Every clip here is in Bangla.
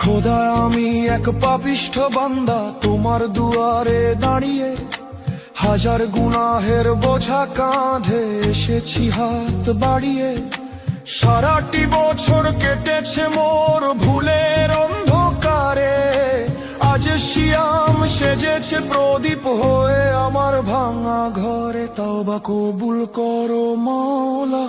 খোদা আমি এক পাপিষ্ঠ বান্দা তোমার দুয়ারে দাঁড়িয়ে, হাজার গুনাহের বোঝা কাঁধে এসেছি হাত বাড়িয়ে। সারাটি বছর কেটেছে মোর ভুলের অন্ধকারে, আজ শিয়াম সেজেছে প্রদীপ হয়ে আমার ভাঙা ঘরে। তওবা কবুল করো মাওলা,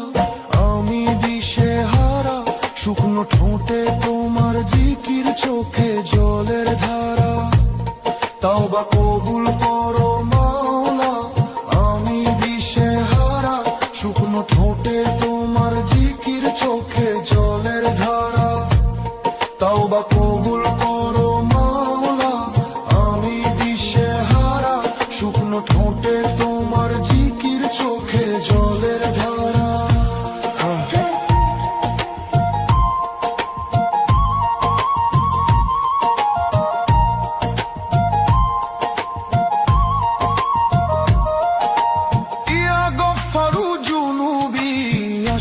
আমি দিশেহারা, শুকনো ঠোঁটে তোমার জিকির, চোখে জলের ধারা। তওবা কবুল করো মাওলা, আমি দিশেহারা, শুকনো ঠোঁটে তোমার জিকির, চোখে জলের ধারা। তওবা কবুল করো মাওলা, আমি দিশেহারা, শুকনো ঠোঁটে তোমার জিকির, চোখে জলের ধারা।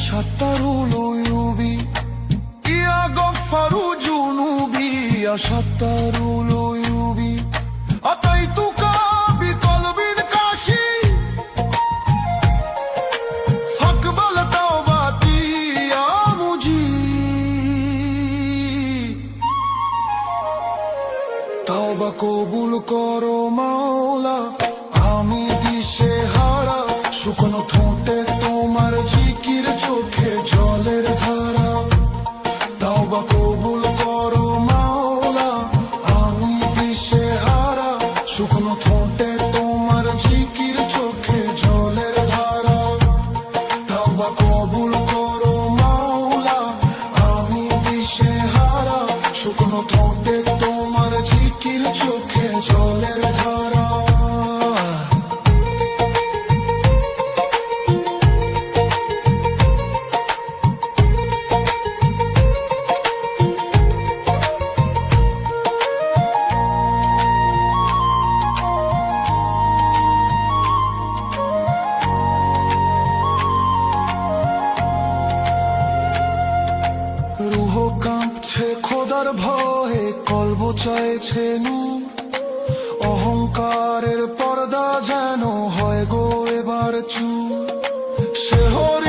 شطروا العيوبي يا غفار جنوبي يا شطر العيوب أتيتك بقلب كاشي فاقبل توبتي يا مجيب توبة কবুল করো মাওলা, আমি দিশেহারা, শুকনো ঠোঁটে তোমার জিকির, চোখে জলের ধারা। তওবা কবুল করো মাওলা, আমি দিশেহারা, শুকনো ঠোঁটে তোমার জিকির, চোখে জলের ধারা। তওবা কবুল করো মাওলা, আমি দিশেহারা, শুকনো ঠোঁটে তোমার জিকির, চোখে জলের ধারা। রুহ কাঁপছে খোদার ভয়ে, কলব চাইছে নূর, অহংকারের পর্দা যেন হয় গো এবার চুর। শেহরি